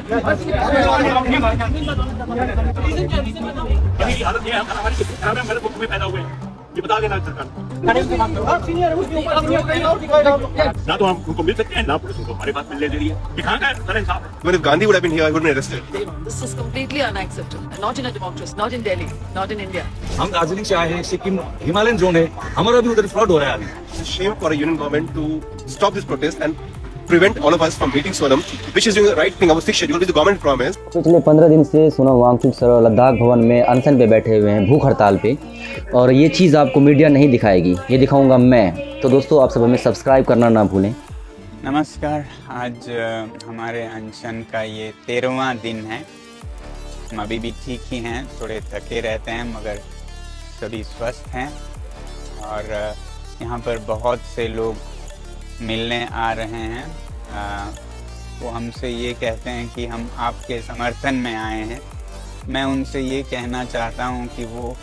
हालत ये है, हमारी मेरे को पैदा हुए ये बता देना सरकार ना तो हम उनको मिल सकते हैं ना पुलिस उनको हमारे पास मिलने दे रही है। ये कहाँ का है sir Insaf? But if Gandhi would have been here, I wouldn't have arrested. This is completely unacceptable. Not in a democracy, not in Delhi, not in India. हम दार्जिलिंग से आए हैं, सिक्किम हिमालयन जोन है, हमारा भी उधर फ्लड हो रहा है अभी। It's a shame for a union government to stop this protest and prevent all of us from meeting Sonam, which is doing the right thing. Our fixed schedule, which the government promised. पिछले 15 दिन से Sonam Wangchuck sir Ladakh भवन में अनशन पे बैठे हुए हैं, भूख हड़ताल पे, और ये चीज़ आपको मीडिया नहीं दिखाएगी, ये दिखाऊंगा मैं। तो दोस्तों आप सब हमें सब्सक्राइब करना ना भूलें। नमस्कार, आज हमारे अनशन का ये 13वां दिन है। हम अभी भी ठीक ही हैं, थोड़े थके रहते हैं मगर सभी स्वस्थ हैं। और यहाँ पर बहुत से लोग मिलने आ रहे हैं। वो हमसे ये कहते हैं कि हम आपके समर्थन में आए हैं। मैं उनसे ये कहना चाहता हूँ कि वो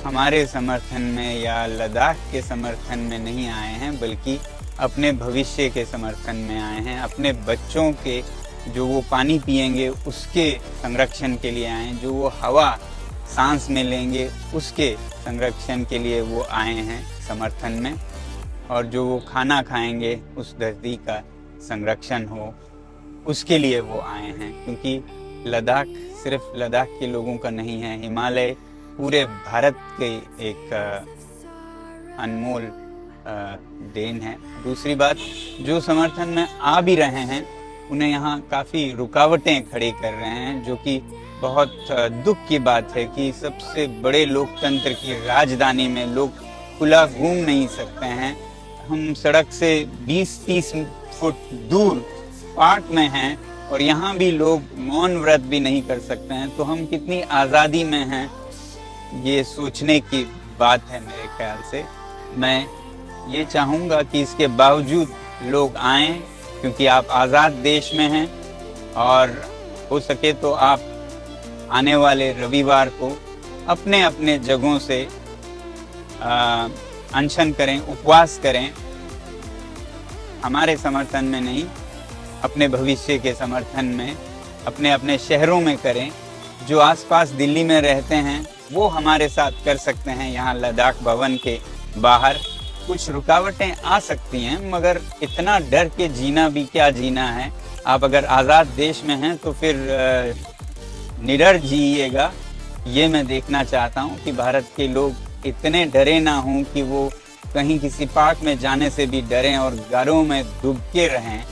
हमारे समर्थन में या लद्दाख के समर्थन में नहीं आए हैं, बल्कि अपने भविष्य के समर्थन में आए हैं। अपने बच्चों के जो वो पानी पिएंगे उसके संरक्षण के लिए आए हैं, जो वो हवा सांस में लेंगे उसके संरक्षण के लिए वो आए हैं समर्थन में, और जो वो खाना खाएंगे उस धरती का संरक्षण हो उसके लिए वो आए हैं। क्योंकि लद्दाख सिर्फ लद्दाख के लोगों का नहीं है, हिमालय पूरे भारत के एक अनमोल देन है। दूसरी बात, जो समर्थन में आ भी रहे हैं उन्हें यहाँ काफ़ी रुकावटें खड़ी कर रहे हैं, जो कि बहुत दुख की बात है कि सबसे बड़े लोकतंत्र की राजधानी में लोग खुला घूम नहीं सकते हैं। हम सड़क से 20-30 फुट दूर पार्क में हैं और यहाँ भी लोग मौन व्रत भी नहीं कर सकते हैं। तो हम कितनी आज़ादी में हैं, ये सोचने की बात है मेरे ख्याल से। मैं ये चाहूँगा कि इसके बावजूद लोग आएं, क्योंकि आप आज़ाद देश में हैं, और हो सके तो आप आने वाले रविवार को अपने अपने जगहों से अनशन करें, उपवास करें। हमारे समर्थन में नहीं, अपने भविष्य के समर्थन में अपने अपने शहरों में करें। जो आसपास दिल्ली में रहते हैं वो हमारे साथ कर सकते हैं। यहाँ लद्दाख भवन के बाहर कुछ रुकावटें आ सकती हैं, मगर इतना डर के जीना भी क्या जीना है। आप अगर आज़ाद देश में हैं तो फिर निडर जिएगा। ये मैं देखना चाहता हूँ कि भारत के लोग इतने डरे ना हों कि वो कहीं किसी पार्क में जाने से भी डरें और घरों में डूबके रहें।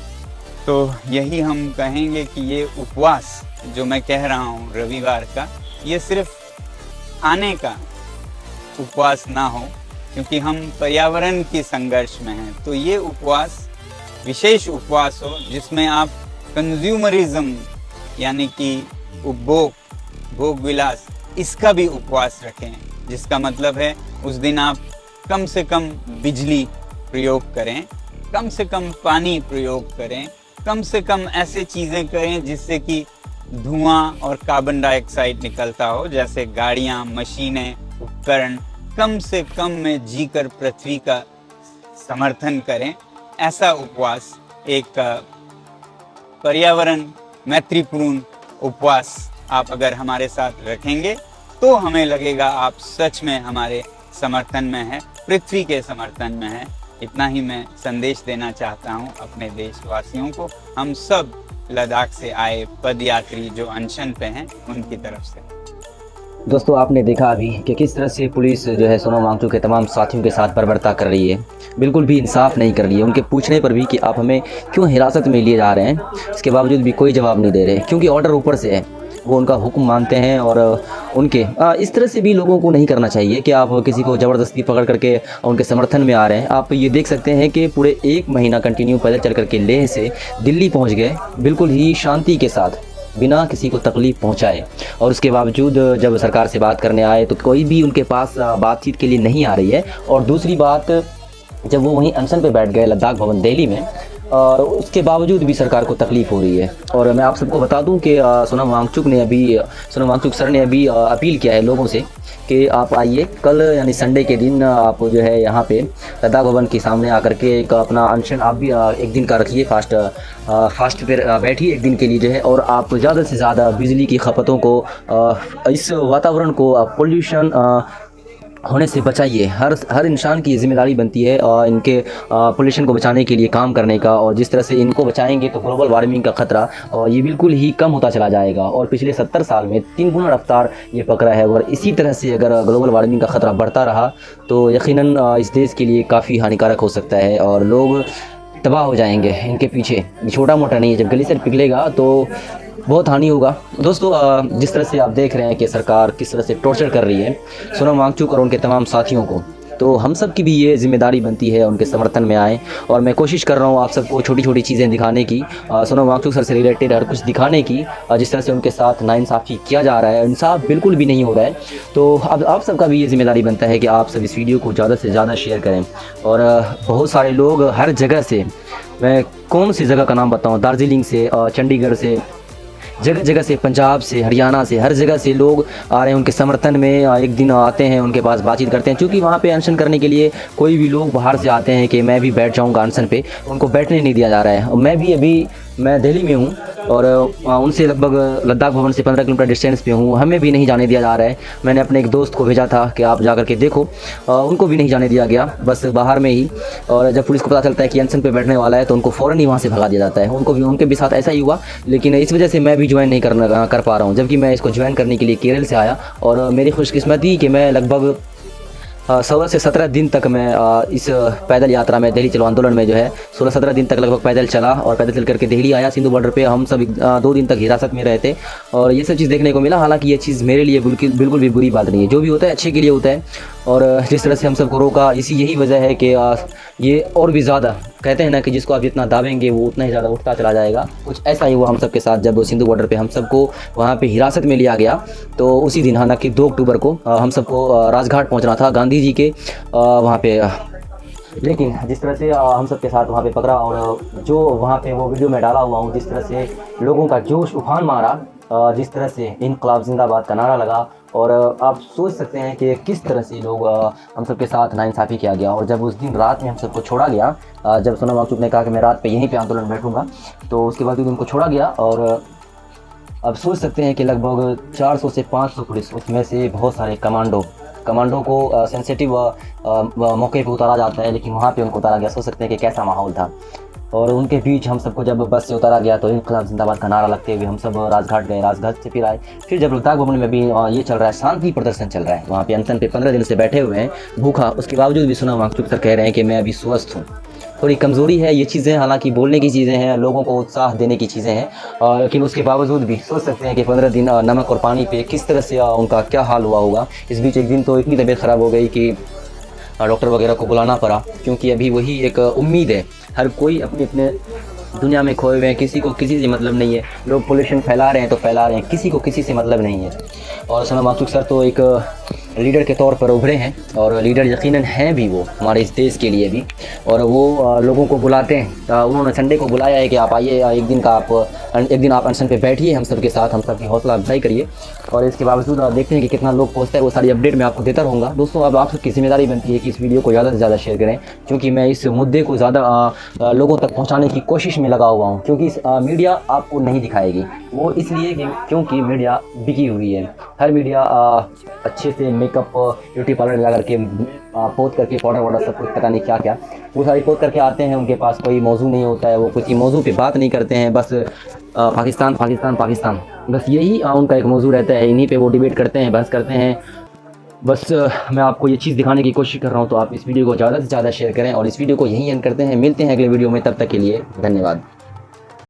तो यही हम कहेंगे कि ये उपवास जो मैं कह रहा हूँ रविवार का, ये सिर्फ खाने का उपवास ना हो, क्योंकि हम पर्यावरण की संघर्ष में हैं। तो ये उपवास विशेष उपवास हो जिसमें आप कंज्यूमरिज्म यानी कि उपभोग, भोग विलास, इसका भी उपवास रखें। जिसका मतलब है उस दिन आप कम से कम बिजली प्रयोग करें, कम से कम पानी प्रयोग करें, कम से कम ऐसे चीज़ें करें जिससे कि धुआं और कार्बन डाइऑक्साइड निकलता हो, जैसे गाड़ियाँ, मशीनें, उपकरण। कम से कम में जीकर पृथ्वी का समर्थन करें। ऐसा उपवास, एक पर्यावरण मैत्रीपूर्ण उपवास आप अगर हमारे साथ रखेंगे तो हमें लगेगा आप सच में हमारे समर्थन में है, पृथ्वी के समर्थन में है। इतना ही मैं संदेश देना चाहता हूँ अपने देशवासियों को, हम सब लद्दाख से आए पदयात्री जो अनशन पे हैं उनकी तरफ से। दोस्तों आपने देखा अभी कि किस तरह से पुलिस जो है सोनम वांगचुक के तमाम साथियों के साथ बर्बरता कर रही है, बिल्कुल भी इंसाफ नहीं कर रही है। उनके पूछने पर भी कि आप हमें क्यों हिरासत में लिए जा रहे हैं, इसके बावजूद भी कोई जवाब नहीं दे रहे, क्योंकि ऑर्डर ऊपर से है, वो उनका हुक्म मानते हैं। और उनके इस तरह से भी लोगों को नहीं करना चाहिए कि आप किसी को ज़बरदस्ती पकड़ करके उनके समर्थन में आ रहे हैं। आप ये देख सकते हैं कि पूरे 1 महीना कंटिन्यू पैदल चल करके लेह से दिल्ली पहुंच गए, बिल्कुल ही शांति के साथ, बिना किसी को तकलीफ़ पहुंचाए। और उसके बावजूद जब सरकार से बात करने आए तो कोई भी उनके पास बातचीत के लिए नहीं आ रही है। और दूसरी बात, जब वो वहीं अनशन पे बैठ गए लद्दाख भवन दिल्ली में, और उसके बावजूद भी सरकार को तकलीफ़ हो रही है। और मैं आप सबको बता दूं कि सोनम वांगचुक सर ने अभी अपील किया है लोगों से कि आप आइए कल यानी संडे के दिन आप जो है यहाँ पे लद्दाख भवन के सामने आकर के एक अपना अनशन आप भी एक दिन का रखिए, फास्ट पे बैठिए एक दिन के लिए जो है, और आप ज़्यादा से ज़्यादा बिजली की खपतों को इस वातावरण को पोल्यूशन होने से बचाइए। हर इंसान की जिम्मेदारी बनती है इनके पोल्यूशन को बचाने के लिए काम करने का, और जिस तरह से इनको बचाएंगे तो ग्लोबल वार्मिंग का ख़तरा ये बिल्कुल ही कम होता चला जाएगा। और पिछले 70 साल में 3 गुना रफ्तार ये पकड़ा है, और इसी तरह से अगर ग्लोबल वार्मिंग का ख़तरा बढ़ता रहा तो यकीनन इस देश के लिए काफ़ी हानिकारक हो सकता है और लोग तबाह हो जाएंगे इनके पीछे। छोटा मोटा नहीं है, जब ग्लेशियर पिघलेगा तो बहुत हानि होगा। दोस्तों जिस तरह से आप देख रहे हैं कि सरकार किस तरह से टॉर्चर कर रही है सोनम वांगचुक और उनके तमाम साथियों को, तो हम सब की भी ये जिम्मेदारी बनती है उनके समर्थन में आए। और मैं कोशिश कर रहा हूँ आप सबको छोटी छोटी चीज़ें दिखाने की, सोनम वांगचुक सर से रिलेटेड हर कुछ दिखाने की। जिस तरह से उनके साथ नाइंसाफ़ी किया जा रहा है, इंसाफ बिल्कुल भी नहीं हो रहा है, तो अब आप सबका भी ये जिम्मेदारी बनता है कि आप सब इस वीडियो को ज़्यादा से ज़्यादा शेयर करें। और बहुत सारे लोग हर जगह से, मैं कौन सी जगह का नाम बताऊँ, दार्जिलिंग से, चंडीगढ़ से, जगह जगह से, पंजाब से, हरियाणा से, हर जगह से लोग आ रहे हैं उनके समर्थन में। एक दिन आते हैं उनके पास, बातचीत करते हैं, क्योंकि वहाँ पे अनशन करने के लिए कोई भी लोग बाहर से आते हैं कि मैं भी बैठ जाऊँगा अनशन पे, उनको बैठने नहीं दिया जा रहा है। मैं दिल्ली में हूँ और उनसे लगभग लद्दाख भवन से 15 किलोमीटर डिस्टेंस पे हूँ, हमें भी नहीं जाने दिया जा रहा है। मैंने अपने एक दोस्त को भेजा था कि आप जा कर के देखो, उनको भी नहीं जाने दिया गया, बस बाहर में ही। और जब पुलिस को पता चलता है कि अनशन पे बैठने वाला है तो उनको फ़ौरन ही वहाँ से भगा दिया जाता है। उनके भी साथ ऐसा ही हुआ, लेकिन इस वजह से मैं भी ज्वाइन नहीं कर पा रहा हूँ, जबकि मैं इसको ज्वाइन करने के लिए केरल से आया। और मेरी खुशकिस्मती कि मैं लगभग 16 से 17 दिन तक मैं इस पैदल यात्रा में, दिल्ली चलो आंदोलन में जो है 16-17 दिन तक लगभग पैदल चला, और पैदल चल करके दिल्ली आया। सिंधु बॉर्डर पे हम सब 2 दिन तक हिरासत में रहे थे और ये सब चीज़ देखने को मिला। हालांकि ये चीज़ मेरे लिए बिल्कुल भी बुरी बात नहीं है, जो भी होता है अच्छे के लिए होता है। और जिस तरह से हम सबको रोका, यही वजह है कि ये और भी ज़्यादा, कहते हैं ना कि जिसको आप जितना दाबेंगे वो उतना ही ज़्यादा उठता चला जाएगा। कुछ ऐसा ही हुआ हम सब के साथ जब सिंधु बॉर्डर पे हम सबको वहाँ पे हिरासत में लिया गया। तो उसी दिन, हालांकि 2 अक्टूबर को हम सबको राजघाट पहुँचना था गांधी जी के वहाँ पे, लेकिन जिस तरह से हम सब के साथ वहाँ पे पकड़ा, और जो वहाँ पे वो वीडियो में डाला हुआ हूँ, जिस तरह से लोगों का जोश उफान मारा, जिस तरह से इनकलाब जिंदाबाद का नारा लगा, और आप सोच सकते हैं कि किस तरह से लोग हम सब के साथ नाइंसाफ़ी किया गया। और जब उस दिन रात में हम सबको छोड़ा गया, जब सोनम वांगचुक ने कहा कि मैं रात पे यहीं पे आंदोलन में बैठूंगा, तो उसके बाद उनको छोड़ा गया। और अब सोच सकते हैं कि लगभग 400 से 500 पुलिस, उसमें से बहुत सारे कमांडो को सेंसिटिव मौके पे उतारा जाता है, लेकिन वहाँ पे उनको उतारा गया। सोच सकते हैं कि कैसा माहौल था। और उनके बीच हम सबको जब बस से उतारा गया तो इनकलाब जिंदाबाद का नारा लगते हुए हम सब राजघाट गए, राजघाट से फिर आए। फिर जब लद्दाख भवन में भी ये चल रहा है, शांति प्रदर्शन चल रहा है, वहाँ पे अनशन पे 15 दिन से बैठे हुए हैं भूखा, उसके बावजूद भी सोनम वांगचुक सर कह रहे हैं कि मैं अभी स्वस्थ हूँ। थोड़ी कमज़ोरी है ये चीज़ें, हालांकि बोलने की चीज़ें हैं, लोगों को उत्साह देने की चीज़ें हैं, लेकिन उसके बावजूद भी सोच सकते हैं कि 15 दिन नमक और पानी पे किस तरह से उनका क्या हाल हुआ होगा। इस बीच एक दिन तो इतनी तबीयत ख़राब हो गई कि डॉक्टर वगैरह को बुलाना पड़ा, क्योंकि अभी वही एक उम्मीद है। हर कोई अपने दुनिया में खोए हुए हैं, किसी को किसी से मतलब नहीं है। लोग पोल्यूशन फैला रहे हैं तो फैला रहे हैं, किसी को किसी से मतलब नहीं है। और सोनम वांगचुक सर तो एक लीडर के तौर पर उभरे हैं, और लीडर यकीनन हैं भी वो हमारे इस देश के लिए भी। और वो लोगों को बुलाते हैं, उन्होंने संडे को बुलाया है कि आप आइए, एक दिन आप अनशन पे बैठिए हम सब के साथ, हम सब की हौसला अफजाई करिए। और इसके बावजूद आप देखते हैं कि कितना लोग पहुँचता है, वो सारी अपडेट मैं आपको देता रहूँगा। दोस्तों अब आप सबकी जिम्मेदारी बनती है कि इस वीडियो को ज़्यादा से ज़्यादा शेयर करें, क्योंकि मैं इस मुद्दे को ज़्यादा लोगों तक पहुँचाने की कोशिश में लगा हुआ हूँ। क्योंकि मीडिया आपको नहीं दिखाएगी, वो इसलिए क्योंकि मीडिया बिकी हुई है। हर मीडिया अच्छे से मेकअप, ब्यूटी पार्लर लगा करके, पोत करके, पाउडर सब कुछ पता नहीं क्या क्या वो सारी पोत करके आते हैं। उनके पास कोई मौजू नहीं होता है, वो किसी मौजू पे बात नहीं करते हैं, बस पाकिस्तान पाकिस्तान पाकिस्तान, बस यही उनका एक मौजू रहता है। इन्हीं पे वो डिबेट करते हैं, बहस करते हैं। बस मैं आपको ये चीज़ दिखाने की कोशिश कर रहा हूँ, तो आप इस वीडियो को ज़्यादा से ज़्यादा शेयर करें। और इस वीडियो को यहीं एंड करते हैं, मिलते हैं अगले वीडियो में, तब तक के लिए धन्यवाद।